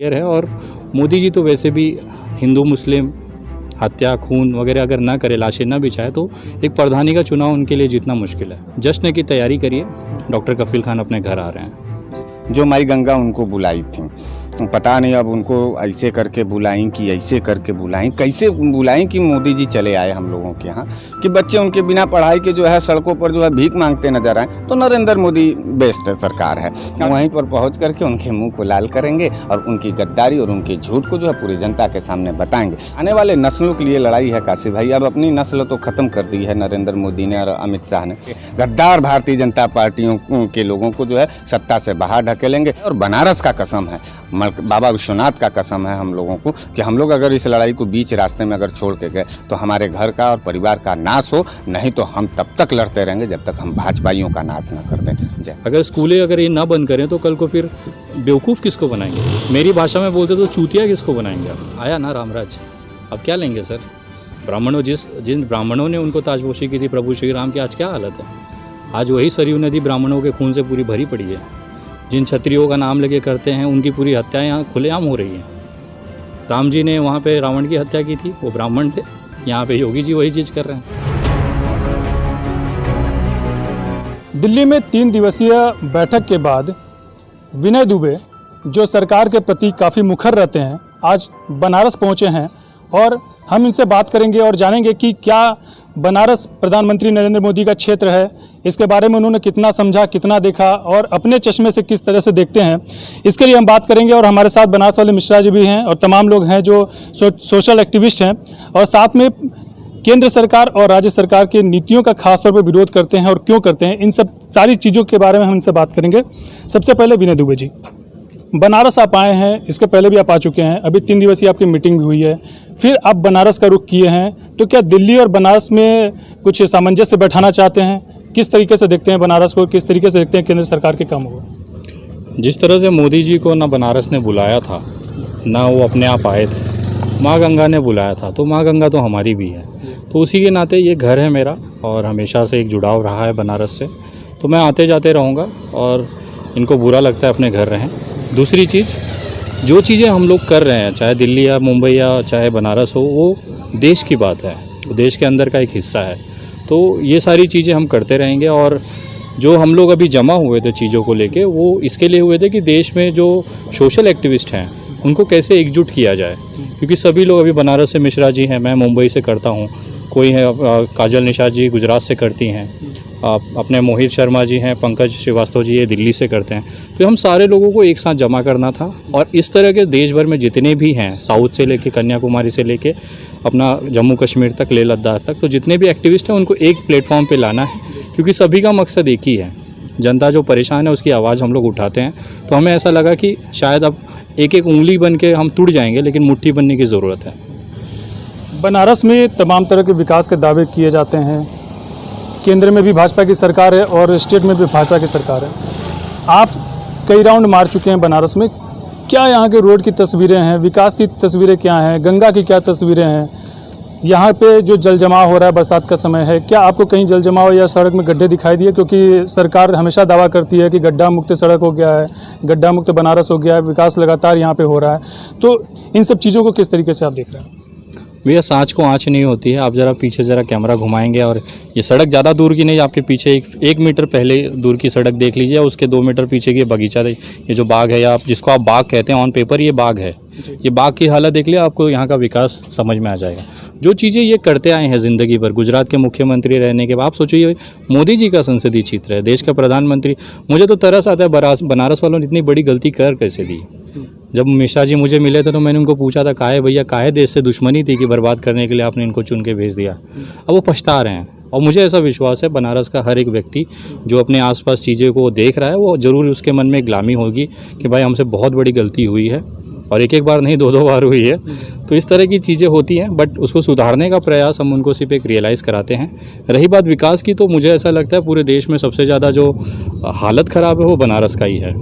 है। और मोदी जी तो वैसे भी हिंदू मुस्लिम हत्या खून वगैरह अगर ना करे, लाशें ना बिछाए, तो एक प्रधानी का चुनाव उनके लिए जीतना मुश्किल है। जश्न की तैयारी करिए, डॉक्टर कफील खान अपने घर आ रहे हैं। जो माई गंगा उनको बुलाई थी, पता नहीं अब उनको ऐसे करके बुलाएं कि ऐसे करके बुलाएं, कैसे बुलाएं कि मोदी जी चले आए हम लोगों के यहाँ, कि बच्चे उनके बिना पढ़ाई के जो है सड़कों पर जो है भीख मांगते नजर आए, तो नरेंद्र मोदी बेस्ट सरकार है। वहीं पर पहुँच करके उनके मुंह को लाल करेंगे और उनकी गद्दारी और उनके झूठ को जो है पूरी जनता के सामने बताएंगे। आने वाले नस्लों के लिए लड़ाई है काशी भाई। अब अपनी नस्ल तो ख़त्म कर दी है नरेंद्र मोदी ने और अमित शाह ने। गद्दार भारतीय जनता पार्टियों के लोगों को जो है सत्ता से बाहर ढकेलेंगे। और बनारस का कसम है, बाबा विश्वनाथ का कसम है हम लोगों को, कि हम लोग अगर इस लड़ाई को बीच रास्ते में अगर छोड़ के गए तो हमारे घर का और परिवार का नाश हो, नहीं तो हम तब तक लड़ते रहेंगे जब तक हम भाजपाइयों का नाश न कर दें। जय। अगर स्कूलें अगर ये ना बंद करें तो कल को फिर बेवकूफ़ किसको बनाएंगे? मेरी भाषा में बोलते तो चूतिया किसको बनाएंगे? आया ना रामराज, अब क्या लेंगे सर? ब्राह्मणों जिन ब्राह्मणों ने उनको ताजपोशी की थी प्रभु श्री राम की, आज क्या हालत है? आज वही सरयू नदी ब्राह्मणों के खून से पूरी भरी पड़ी है। जिन क्षत्रियों का नाम लेके करते हैं उनकी पूरी हत्याएं यहाँ खुलेआम हो रही हैं। राम जी ने वहाँ पे रावण की हत्या की थी, वो ब्राह्मण थे। यहाँ पे योगी जी वही चीज़ कर रहे हैं। दिल्ली में 3 दिवसीय बैठक के बाद विनय दुबे, जो सरकार के प्रति काफ़ी मुखर रहते हैं, आज बनारस पहुँचे हैं और हम इनसे बात करेंगे और जानेंगे कि क्या बनारस प्रधानमंत्री नरेंद्र मोदी का क्षेत्र है, इसके बारे में उन्होंने कितना समझा, कितना देखा और अपने चश्मे से किस तरह से देखते हैं, इसके लिए हम बात करेंगे। और हमारे साथ बनारस वाले मिश्रा जी भी हैं और तमाम लोग हैं जो सोशल एक्टिविस्ट हैं और साथ में केंद्र सरकार और राज्य सरकार की नीतियों का खास तौर पर विरोध करते हैं और क्यों करते हैं, इन सब सारी चीज़ों के बारे में हम इनसे बात करेंगे। सबसे पहले विनय दुबे जी, बनारस आप आए हैं, इसके पहले भी आप आ चुके हैं, अभी 3 दिवसीय आपकी मीटिंग भी हुई है, फिर आप बनारस का रुख किए हैं, तो क्या दिल्ली और बनारस में कुछ सामंजस्य बैठाना चाहते हैं? किस तरीके से देखते हैं बनारस को, किस तरीके से देखते हैं केंद्र सरकार के काम को? जिस तरह से मोदी जी को ना बनारस ने बुलाया था, ना वो अपने आप आए थे, माँ गंगा ने बुलाया था, तो माँ गंगा तो हमारी भी है। तो उसी के नाते ये घर है मेरा और हमेशा से एक जुड़ाव रहा है बनारस से, तो मैं आते जाते रहूँगा और इनको बुरा लगता है अपने घर रहें। दूसरी चीज़, जो चीज़ें हम लोग कर रहे हैं, चाहे दिल्ली या मुंबई या चाहे बनारस हो, वो देश की बात है, वो देश के अंदर का एक हिस्सा है। तो ये सारी चीज़ें हम करते रहेंगे। और जो हम लोग अभी जमा हुए थे चीज़ों को लेके, वो इसके लिए हुए थे कि देश में जो सोशल एक्टिविस्ट हैं उनको कैसे एकजुट किया जाए, क्योंकि सभी लोग अभी बनारस से मिश्रा जी हैं, मैं मुंबई से करता हूँ, कोई है काजल निषाद जी गुजरात से करती हैं, अपने मोहित शर्मा जी हैं, पंकज श्रीवास्तव जी ये दिल्ली से करते हैं। तो हम सारे लोगों को एक साथ जमा करना था और इस तरह के देश भर में जितने भी हैं, साउथ से लेके कन्याकुमारी से लेके अपना जम्मू कश्मीर तक, लेह लद्दाख तक, तो जितने भी एक्टिविस्ट हैं उनको एक प्लेटफॉर्म पे लाना है, क्योंकि सभी का मकसद एक ही है। जनता जो परेशान है उसकी आवाज़ हम लोग उठाते हैं। तो हमें ऐसा लगा कि शायद अब एक एक उंगली बन के हम टूट जाएंगे, लेकिन मुट्ठी बनने की ज़रूरत है। बनारस में तमाम तरह के विकास के दावे किए जाते हैं, केंद्र में भी भाजपा की सरकार है और स्टेट में भी भाजपा की सरकार है। आप कई राउंड मार चुके हैं बनारस में, क्या यहाँ के रोड की तस्वीरें हैं, विकास की तस्वीरें क्या हैं, गंगा की क्या तस्वीरें हैं, यहाँ पे जो जल जमाव हो रहा है, बरसात का समय है, क्या आपको कहीं जल जमाव या सड़क में गड्ढे दिखाई दिए? क्योंकि सरकार हमेशा दावा करती है कि गड्ढा मुक्त सड़क हो गया है, गड्ढा मुक्त बनारस हो गया है, विकास लगातार यहाँ पे हो रहा है, तो इन सब चीज़ों को किस तरीके से आप देख रहे हैं? भैया, सांच को आँच नहीं होती है। आप ज़रा पीछे ज़रा कैमरा घुमाएंगे और ये सड़क ज़्यादा दूर की नहीं, आपके पीछे एक मीटर पहले दूर की सड़क देख लीजिए, उसके 2 मीटर पीछे की बगीचा, ये जो बाग है, या आप जिसको आप बाग कहते हैं ऑन पेपर, ये बाग है। ये बाग की हालत देख लिया, आपको यहाँ का विकास समझ में आ जाएगा। जो चीज़ें ये करते आए हैं ज़िंदगी भर, गुजरात के मुख्यमंत्री रहने के बाद, आप सोचिए मोदी जी का संसदीय क्षेत्र है, देश का प्रधानमंत्री। मुझे तो तरस आता है बनारस वालों ने इतनी बड़ी गलती कर कैसे दी। जब मिश्रा जी मुझे मिले थे तो मैंने उनको पूछा था, काहे भैया, काहे देश से दुश्मनी थी कि बर्बाद करने के लिए आपने इनको चुन के भेज दिया? अब वो पछता रहे हैं। और मुझे ऐसा विश्वास है बनारस का हर एक व्यक्ति जो अपने आसपास चीज़ों को देख रहा है, वो ज़रूर उसके मन में ग्लानि होगी कि भाई हमसे बहुत बड़ी गलती हुई है, और एक बार नहीं 2 बार हुई है। तो इस तरह की चीज़ें होती हैं, बट उसको सुधारने का प्रयास हम उनको सिर्फ एक रियलाइज़ कराते हैं। रही बात विकास की, तो मुझे ऐसा लगता है पूरे देश में सबसे ज़्यादा जो हालत ख़राब है वो बनारस का ही है।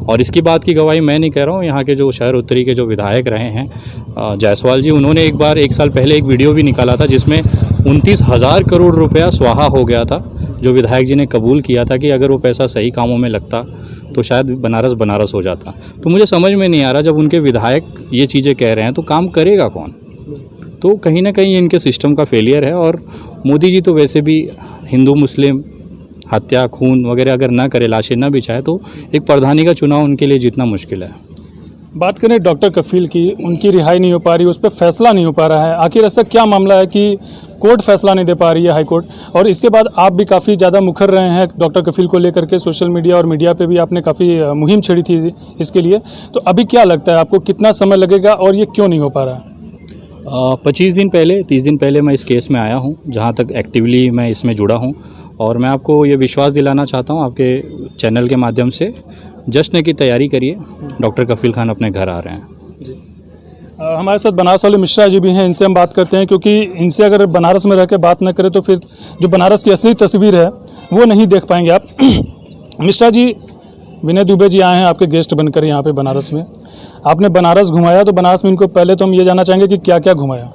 और इसकी बात की गवाही मैं नहीं कह रहा हूँ, यहाँ के जो शहर उत्तरी के जो विधायक रहे हैं जायसवाल जी, उन्होंने एक साल पहले एक वीडियो भी निकाला था जिसमें 29,000 करोड़ रुपया स्वाहा हो गया था, जो विधायक जी ने कबूल किया था कि अगर वो पैसा सही कामों में लगता तो शायद बनारस बनारस हो जाता। तो मुझे समझ में नहीं आ रहा, जब उनके विधायक ये चीज़ें कह रहे हैं तो काम करेगा कौन? तो कहीं ना कहीं इनके सिस्टम का फेलियर है। और मोदी जी तो वैसे भी हिंदू मुस्लिम हत्या खून वगैरह अगर ना करे, लाशें ना बिछाए, तो एक प्रधानी का चुनाव उनके लिए जीतना मुश्किल है। बात करें डॉक्टर कफील की, उनकी रिहाई नहीं हो पा रही, उस पर फैसला नहीं हो पा रहा है। आखिर ऐसा क्या मामला है कि कोर्ट फैसला नहीं दे पा रही है, हाई कोर्ट? और इसके बाद आप भी काफ़ी ज़्यादा मुखर रहे हैं डॉक्टर कफील को लेकर के, सोशल मीडिया और मीडिया पे भी आपने काफ़ी मुहिम छेड़ी थी इसके लिए। तो अभी क्या लगता है आपको, कितना समय लगेगा और ये क्यों नहीं हो पा रहा है? 30 दिन पहले मैं इस केस में आया हूँ, जहाँ तक एक्टिवली मैं इसमें जुड़ा हूँ। और मैं आपको ये विश्वास दिलाना चाहता हूँ आपके चैनल के माध्यम से, जश्न की तैयारी करिए, डॉक्टर कफील खान अपने घर आ रहे हैं। हमारे साथ बनारस वाले मिश्रा जी भी हैं, इनसे हम बात करते हैं, क्योंकि इनसे अगर बनारस में रह के बात न करें तो फिर जो बनारस की असली तस्वीर है वो नहीं देख पाएंगे आप। मिश्रा जी, विनय दुबे जी आए हैं आपके गेस्ट बनकर यहाँ पे बनारस में। आपने बनारस घुमाया, तो बनारस में इनको पहले तो हम ये जानना चाहेंगे कि क्या क्या घुमाया?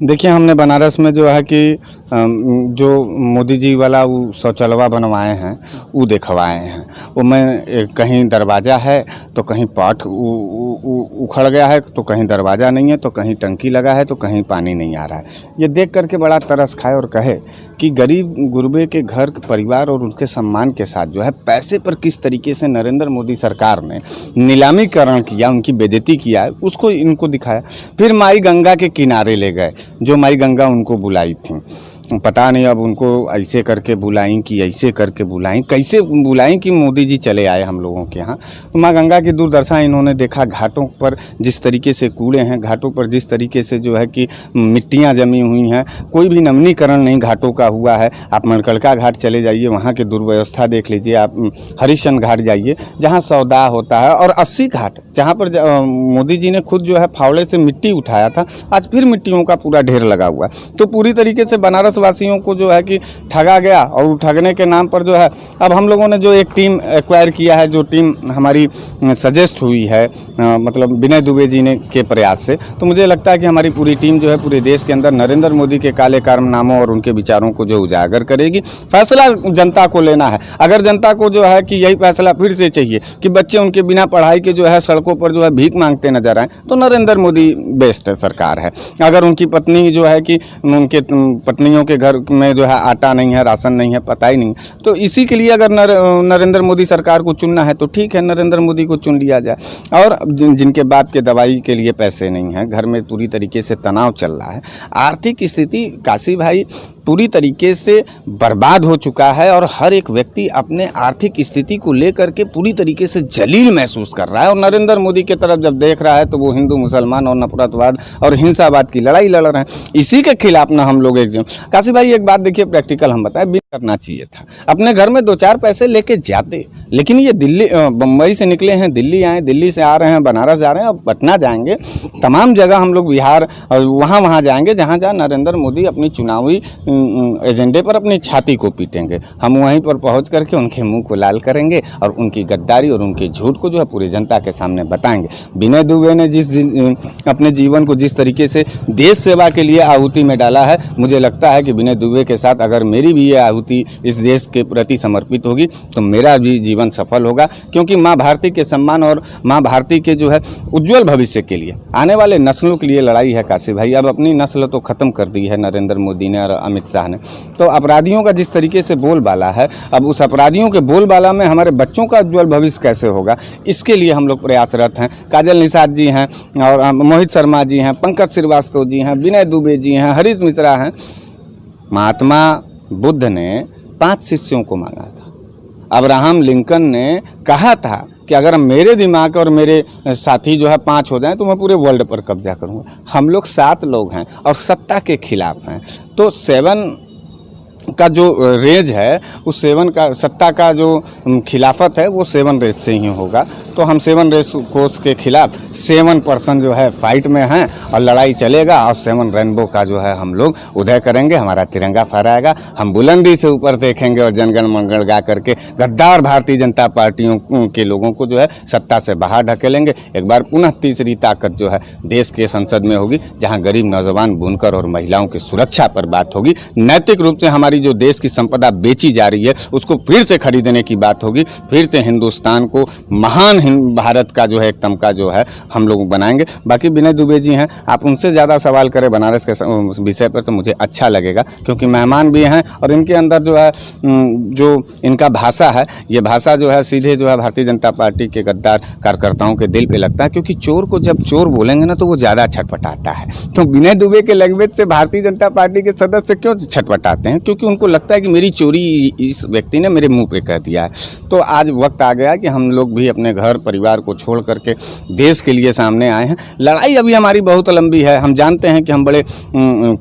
देखिए, हमने बनारस में जो है कि जो मोदी जी वाला वो शौचालय बनवाए हैं वो दिखवाए हैं। वो में कहीं दरवाज़ा है तो कहीं पाट उखड़ गया है, तो कहीं दरवाज़ा नहीं है, तो कहीं टंकी लगा है, तो कहीं पानी नहीं आ रहा है। ये देख करके बड़ा तरस खाए और कहे कि गरीब गुरबे के घर परिवार और उनके सम्मान के साथ जो है पैसे पर किस तरीके से नरेंद्र मोदी सरकार ने नीलामीकरण किया, उनकी बेइज्जती किया है, उसको इनको दिखाया। फिर माई गंगा के किनारे ले गए, जो माई गंगा उनको बुलाई थी। पता नहीं अब उनको ऐसे करके बुलाएं कि ऐसे करके बुलाएं, कैसे बुलाएं कि मोदी जी चले आए हम लोगों के यहाँ। तो माँ गंगा की दुर्दशा इन्होंने देखा, घाटों पर जिस तरीके से कूड़े हैं, घाटों पर जिस तरीके से जो है कि मिट्टियाँ जमी हुई हैं, कोई भी नवीनीकरण नहीं घाटों का हुआ है। आप मणिकर्णिका घाट चले जाइए, वहाँ की दुर्व्यवस्था देख लीजिए। आप हरिश्चंद्र घाट जाइए जहाँ सौदा होता है, और 80 घाट जहाँ पर मोदी जी ने खुद जो है फावड़े से मिट्टी उठाया था, आज फिर मिट्टियों का पूरा ढेर लगा हुआ है। तो पूरी तरीके से बनारस वासियों को जो है कि ठगा गया, और ठगने के नाम पर जो है अब हम लोगों ने जो एक टीम एक्वायर किया है, जो टीम हमारी सजेस्ट हुई है, मतलब विनय दुबे जी ने के प्रयास से, तो मुझे लगता है कि हमारी पूरी टीम जो है पूरे देश के अंदर नरेंद्र मोदी के काले कारनामों और उनके विचारों को जो उजागर करेगी। फैसला जनता को लेना है। अगर जनता को जो है कि यही फैसला फिर से चाहिए कि बच्चे उनके बिना पढ़ाई के जो है सड़कों पर जो है भीख मांगते नजर आए, तो नरेंद्र मोदी बेस्ट सरकार है। अगर उनकी पत्नी जो है कि उनके पत्नियों के घर में जो है आटा नहीं है, राशन नहीं है, पता ही नहीं, तो इसी के लिए अगर नरेंद्र मोदी सरकार को चुनना है तो ठीक है, नरेंद्र मोदी को चुन लिया जाए। और जिनके बाप के दवाई के लिए पैसे नहीं हैं, घर में पूरी तरीके से तनाव चल रहा है, आर्थिक स्थिति काशी भाई पूरी तरीके से बर्बाद हो चुका है, और हर एक व्यक्ति अपने आर्थिक स्थिति को लेकर के पूरी तरीके से जलील महसूस कर रहा है। और नरेंद्र मोदी की तरफ जब देख रहा है तो वो हिंदू मुसलमान और नफरतवाद और हिंसावाद की लड़ाई लड़ रहे हैं। इसी के खिलाफ ना हम लोग एक काशी भाई एक बात देखिए, प्रैक्टिकल हम बताएं, भी करना चाहिए था। अपने घर में 2-4 पैसे लेके जाते, लेकिन ये दिल्ली बम्बई से निकले हैं, दिल्ली आए, दिल्ली से आ रहे हैं, बनारस जा रहे हैं, अब पटना जाएंगे, तमाम जगह हम लोग बिहार और वहाँ जाएंगे जहाँ नरेंद्र मोदी अपनी चुनावी एजेंडे पर अपनी छाती को पीटेंगे। हम वहीं पर पहुंच करके उनके मुंह को लाल करेंगे और उनकी गद्दारी और उनके झूठ को जो है पूरी जनता के सामने बताएंगे। विनय दुबे ने अपने जीवन को जिस तरीके से देश सेवा के लिए आहुति में डाला है, मुझे लगता है कि विनय दुबे के साथ अगर मेरी भी ये आहुति इस देश के प्रति समर्पित होगी तो मेरा भी जीवन सफल होगा। क्योंकि माँ भारती के सम्मान और माँ भारती के जो है उज्जवल भविष्य के लिए, आने वाले नस्लों के लिए लड़ाई है काशी भाई। अब अपनी नस्ल तो ख़त्म कर दी है नरेंद्र मोदी ने और अमित शाह ने। तो अपराधियों का जिस तरीके से बोलबाला है, अब उस अपराधियों के बोलबाला में हमारे बच्चों का उज्जवल भविष्य कैसे होगा, इसके लिए हम लोग प्रयासरत हैं। काजल निषाद जी हैं, और मोहित शर्मा जी हैं, पंकज श्रीवास्तव जी हैं, विनय दुबे जी हैं, हरीश मिश्रा हैं। महात्मा बुद्ध ने 5 शिष्यों को मांगा था। अब्राहम लिंकन ने कहा था कि अगर मेरे दिमाग और मेरे साथी जो है 5 हो जाएं तो मैं पूरे वर्ल्ड पर कब्जा करूंगा। हम लोग 7 लोग हैं और सत्ता के खिलाफ हैं। तो 7 का जो रेज है, उस 7 का सत्ता का जो खिलाफत है वो 7 रेज से ही होगा। तो हम 7 रेज कोर्स के खिलाफ 7% जो है फाइट में हैं और लड़ाई चलेगा, और 7 रेनबो का जो है हम लोग उदय करेंगे, हमारा तिरंगा फहराएगा, हम बुलंदी से ऊपर देखेंगे और जनगण मंगल गा करके गद्दार भारतीय जनता पार्टियों के लोगों को जो है सत्ता से बाहर ढकेलेंगे। एक बार पुनः तीसरी ताकत जो है देश के संसद में होगी, जहाँ गरीब नौजवान बुनकर और महिलाओं की सुरक्षा पर बात होगी। नैतिक रूप से हमारी हमारी जो देश की संपदा बेची जा रही है उसको फिर से खरीदने की बात होगी, फिर से हिंदुस्तान को महान भारत का जो है एक तमका जो है हम लोग बनाएंगे। बाकी विनय दुबे जी हैं, आप उनसे ज़्यादा सवाल करें बनारस के विषय पर तो मुझे अच्छा लगेगा, क्योंकि मेहमान भी हैं और इनके अंदर जो है जो इनका भाषा है, ये भाषा जो है सीधे जो है भारतीय जनता पार्टी के गद्दार कार्यकर्ताओं के दिल पे लगता है, क्योंकि चोर को जब चोर बोलेंगे ना तो वो ज़्यादा छटपटाता है। तो विनय दुबे के लैंग्वेज से भारतीय जनता पार्टी के सदस्य क्यों छटपटाते हैं? क्योंकि उनको लगता है कि मेरी चोरी इस व्यक्ति ने मेरे मुंह पे कह दिया है। तो आज वक्त आ गया कि हम लोग भी अपने घर परिवार को छोड़ करके देश के लिए सामने आए हैं। लड़ाई अभी हमारी बहुत लंबी है, हम जानते हैं कि हम बड़े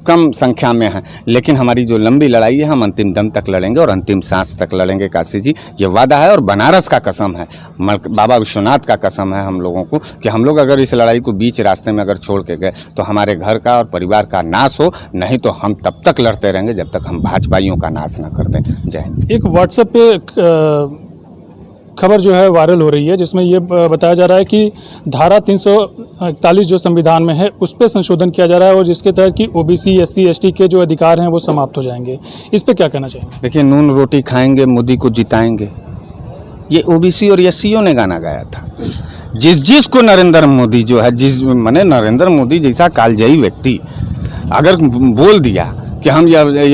कम संख्या में हैं, लेकिन हमारी जो लंबी लड़ाई है हम अंतिम दम तक लड़ेंगे और अंतिम सांस तक लड़ेंगे। काशी जी, ये वादा है और बनारस का कसम है, बाबा विश्वनाथ का कसम है हम लोगों को कि हम लोग अगर इस लड़ाई को बीच रास्ते में अगर छोड़ के गए तो हमारे घर का और परिवार का नाश हो, नहीं तो हम तब तक लड़ते रहेंगे जब तक हम भाजपाइयों का नाश ना कर दें। जय हिंद। एक व्हाट्सएप पे खबर जो है वायरल हो रही है, जिसमें ये बताया जा रहा है कि धारा 341 जो संविधान में है उस पर संशोधन किया जा रहा है और जिसके तहत कि ओबीसी SC ST के जो अधिकार हैं वो समाप्त हो जाएंगे। इस पे क्या कहना चाहेंगे? देखिए, नून रोटी खाएंगे मोदी को जिताएंगे, ये ओबीसी और SCO ने गाना गाया था। जिसको नरेंद्र मोदी जो है, माने नरेंद्र मोदी जैसा कालजयी व्यक्ति अगर बोल दिया कि हम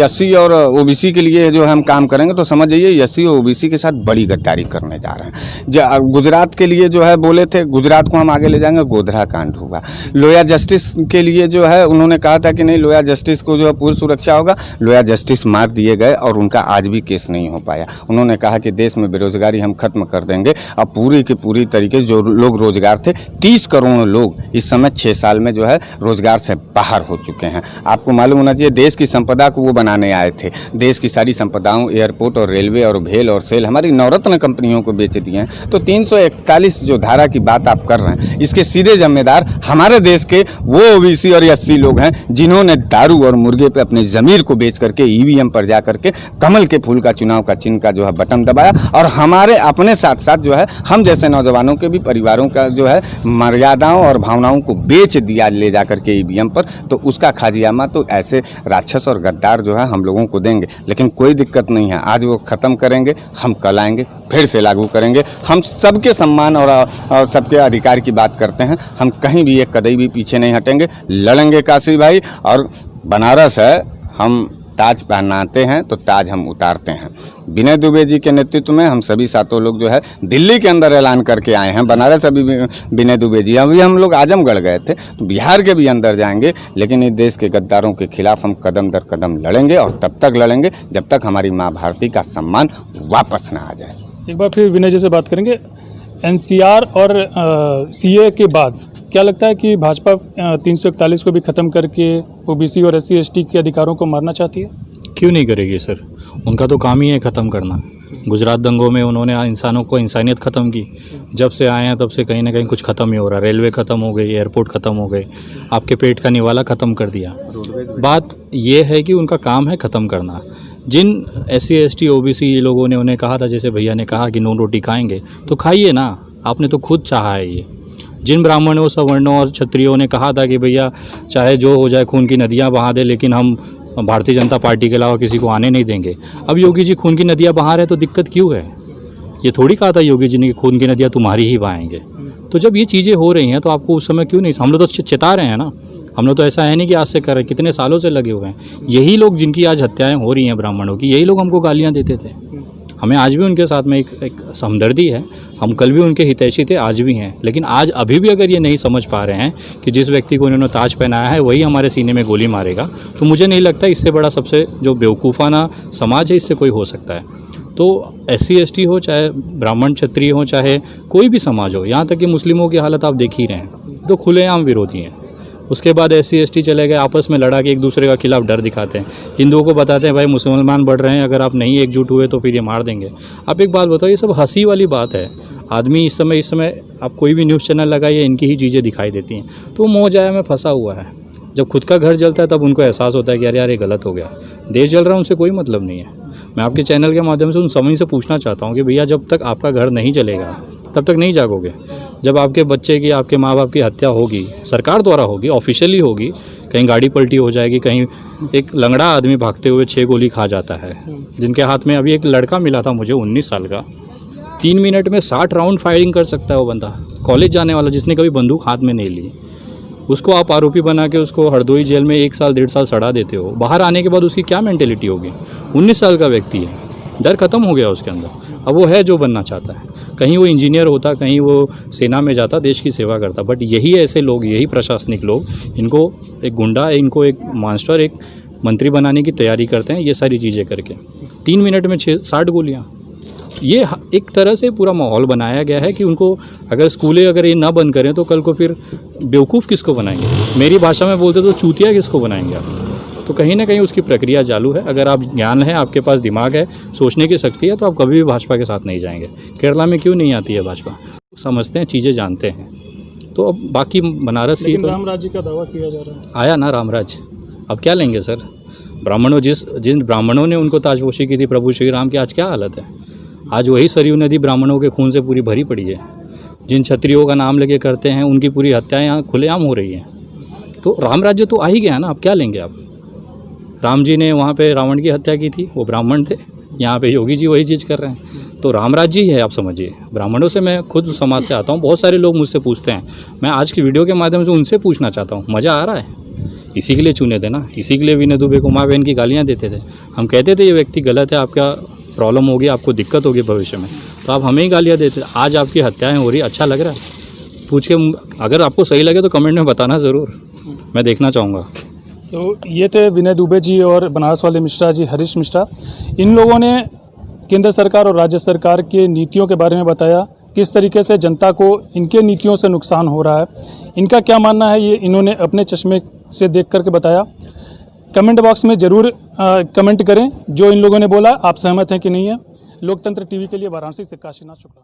SC और OBC के लिए जो हम काम करेंगे, तो समझ जाइए SC और OBC के साथ बड़ी गद्दारी करने जा रहे हैं। गुजरात के लिए जो है बोले थे, गुजरात को हम आगे ले जाएंगे, गोधरा कांड हुआ। लोया जस्टिस के लिए जो है उन्होंने कहा था कि नहीं, लोया जस्टिस को जो है पूरी सुरक्षा होगा, लोया जस्टिस मार दिए गए और उनका आज भी केस नहीं हो पाया। उन्होंने कहा कि देश में बेरोजगारी हम खत्म कर देंगे। अब पूरी की पूरी तरीके जो लोग रोजगार थे, 30 करोड़ लोग इस समय 6 साल में जो है रोजगार से बाहर हो चुके हैं। आपको मालूम होना चाहिए, देश की संपदा को वो बनाने आए थे। देश की सारी संपदाओं, एयरपोर्ट और रेलवे और भेल और सेल हमारी नवरत्न कंपनियों को बेच दिए हैं। तो 341 जो धारा की बात आप कर रहे हैं, इसके सीधे जिम्मेदार हमारे देश के वो OBC और SC लोग हैं जिन्होंने दारू और मुर्गे पे अपनी ज़मीर को बेच करके EVM पर जा करके कमल के फूल का चुनाव का चिन्ह का जो है बटन दबाया, और हमारे अपने साथ साथ जो है हम जैसे नौजवानों के भी परिवारों का जो है मर्यादाओं और भावनाओं को बेच दिया ले जा करके EVM पर। तो उसका खाजियामा तो ऐसे राक्षस और गद्दार जो है हम लोगों को देंगे, लेकिन कोई दिक्कत नहीं है। आज वो ख़त्म करेंगे, हम कल आएंगे, फिर से लागू करेंगे। हम सबके सम्मान और सबके अधिकार की बात करते हैं। हम कहीं भी एक कदम भी पीछे नहीं हटेंगे, लड़ेंगे काशी भाई। और बनारस है, हम ताज पहनाते हैं तो ताज हम उतारते हैं। विनय दुबे जी के नेतृत्व में हम सभी सातों लोग जो है दिल्ली के अंदर ऐलान करके आए हैं। बनारस अभी विनय दुबे जी, अभी हम लोग आजमगढ़ गए थे, तो बिहार के भी अंदर जाएंगे, लेकिन इस देश के गद्दारों के खिलाफ हम कदम दर कदम लड़ेंगे और तब तक लड़ेंगे जब तक हमारी माँ भारती का सम्मान वापस ना आ जाए। एक बार फिर विनय जी से बात करेंगे। NCR और CA के बाद क्या लगता है कि भाजपा 341 को भी ख़त्म करके OBC और SC ST के अधिकारों को मारना चाहती है? क्यों नहीं करेगी सर, उनका तो काम ही है ख़त्म करना। गुजरात दंगों में उन्होंने इंसानों को इंसानियत ख़त्म की। जब से आए हैं तब से कहीं ना कहीं कुछ ख़त्म ही हो रहा है। रेलवे ख़त्म हो गई, एयरपोर्ट ख़त्म हो गए, आपके पेट का निवाला ख़त्म कर दिया। बात ये है कि उनका काम है ख़त्म करना। जिन SC ST OBC लोगों ने उन्हें कहा था, जैसे भैया ने कहा कि नून रोटी खाएंगे, तो खाइए ना, आपने तो खुद चाहा है ये। जिन ब्राह्मणों, सवर्णों और क्षत्रियों ने कहा था कि भैया चाहे जो हो जाए, खून की नदियाँ बहा दे, लेकिन हम भारतीय जनता पार्टी के अलावा किसी को आने नहीं देंगे। अब योगी जी खून की नदियाँ बहा रहे हैं तो दिक्कत क्यों है? ये थोड़ी कहा था योगी जी ने कि खून की नदियाँ तुम्हारी ही बहाएंगे। तो जब ये चीज़ें हो रही हैं तो आपको उस समय क्यों नहीं, हम लोग तो चिता रहे हैं ना। हम लोग तो ऐसा है नहीं कि आज से कर रहे, कितने सालों से लगे हुए हैं। यही लोग जिनकी आज हत्याएं हो रही हैं ब्राह्मणों की, यही लोग हमको गालियाँ देते थे। हमें आज भी उनके साथ में एक हमदर्दी है। हम कल भी उनके हितैषी थे, आज भी हैं। लेकिन आज अभी भी अगर ये नहीं समझ पा रहे हैं कि जिस व्यक्ति को इन्होंने ताज पहनाया है वही हमारे सीने में गोली मारेगा, तो मुझे नहीं लगता इससे बड़ा सबसे जो बेवकूफ़ाना समाज है इससे कोई हो सकता है। तो SC ST हो, चाहे ब्राह्मण क्षत्रिय हो, चाहे कोई भी समाज हो, यहाँ तक कि मुस्लिमों की हालत आप देख ही रहे हैं, तो खुलेआम विरोधी हैं। उसके बाद SC ST चले गए, आपस में लड़ा के एक दूसरे का खिलाफ डर दिखाते हैं। हिंदुओं को बताते हैं भाई मुसलमान बढ़ रहे हैं, अगर आप नहीं एकजुट हुए तो फिर ये मार देंगे। आप एक बात बताओ, ये सब हंसी वाली बात है। आदमी इस समय आप कोई भी न्यूज़ चैनल लगाइए, इनकी ही चीज़ें दिखाई देती हैं। तो मोह जाया में फंसा हुआ है। जब खुद का घर जलता है तब उनको एहसास होता है कि यार ये गलत हो गया। देश जल रहा है, उनसे कोई मतलब नहीं है। मैं आपके चैनल के माध्यम से उन सभी से पूछना चाहता हूँ कि भैया जब तक आपका घर नहीं चलेगा तब तक नहीं जागोगे। जब आपके बच्चे की, आपके माँ बाप की हत्या होगी, सरकार द्वारा होगी, ऑफिशियली होगी, कहीं गाड़ी पलटी हो जाएगी, कहीं एक लंगड़ा आदमी भागते हुए 6 गोली खा जाता है, जिनके हाथ में अभी एक लड़का मिला था मुझे 19 साल का, 3 मिनट में 60 राउंड फायरिंग कर सकता है वो बंदा, कॉलेज जाने वाला जिसने कभी बंदूक हाथ में नहीं ली, उसको आप आरोपी बना के उसको हरदोई जेल में 1 साल 1.5 साल सड़ा देते हो। बाहर आने के बाद उसकी क्या मेंटेलिटी होगी? 19 साल का व्यक्ति है, डर खत्म हो गया उसके अंदर, अब वो है जो बनना चाहता है, कहीं वो इंजीनियर होता, कहीं वो सेना में जाता, देश की सेवा करता। बट यही ऐसे लोग, यही प्रशासनिक लोग इनको एक गुंडा, इनको एक मास्टर, एक मंत्री बनाने की तैयारी करते हैं, ये सारी चीज़ें करके 3 मिनट में 60 गोलियाँ। ये एक तरह से पूरा माहौल बनाया गया है कि उनको अगर स्कूलें अगर ये ना बंद करें तो कल को फिर बेवकूफ़ किसको बनाएंगे, मेरी भाषा में बोलते तो चूतिया किसको बनाएंगे आप। तो कहीं ना कहीं उसकी प्रक्रिया चालू है। अगर आप ज्ञान है, आपके पास दिमाग है, सोचने की शक्ति है, तो आप कभी भी भाजपा के साथ नहीं जाएंगे। केरला में क्यों नहीं आती है भाजपा? समझते हैं, चीज़ें जानते हैं। तो अब बाकी बनारस की राम राज्य का दावा किया जा रहा है। आया ना रामराज, अब क्या लेंगे सर? ब्राह्मणों जिन ब्राह्मणों ने उनको ताजपोशी की थी प्रभु श्री राम की, आज क्या हालत है? आज वही सरयू नदी ब्राह्मणों के खून से पूरी भरी पड़ी है। जिन क्षत्रियों का नाम लेके करते हैं उनकी पूरी हत्याएं यहाँ खुलेआम हो रही हैं। तो राम राज्य तो आ ही गया ना, अब क्या लेंगे आप? राम जी ने वहाँ पे रावण की हत्या की थी, वो ब्राह्मण थे, यहाँ पे योगी जी वही चीज़ कर रहे हैं। तो राम राज्य ही है, आप समझिए। ब्राह्मणों से मैं खुद समाज से आता हूँ, बहुत सारे लोग मुझसे पूछते हैं, मैं आज की वीडियो के माध्यम से उनसे पूछना चाहता हूँ, मज़ा आ रहा है? इसी के लिए चुने थे ना, इसी के लिए विनय दुबे को माँ बहन की गालियाँ देते थे। हम कहते थे ये व्यक्ति गलत है, आपका प्रॉब्लम होगी, आपको दिक्कत होगी भविष्य में, तो आप हमें ही गालियाँ देते। आज आपकी हत्याएँ हो रही, अच्छा लग रहा है? पूछ के, अगर आपको सही लगे तो कमेंट में बताना ज़रूर, मैं देखना चाहूँगा। तो ये थे विनय दुबे जी और बनारस वाले मिश्रा जी, हरीश मिश्रा। इन लोगों ने केंद्र सरकार और राज्य सरकार के नीतियों के बारे में बताया, किस तरीके से जनता को इनके नीतियों से नुकसान हो रहा है, इनका क्या मानना है, ये इन्होंने अपने चश्मे से देख करके बताया। कमेंट बॉक्स में ज़रूर कमेंट करें, जो इन लोगों ने बोला आप सहमत हैं कि नहीं है। लोकतंत्र टीवी के लिए वाराणसी से काशीनाथ शुक्ला।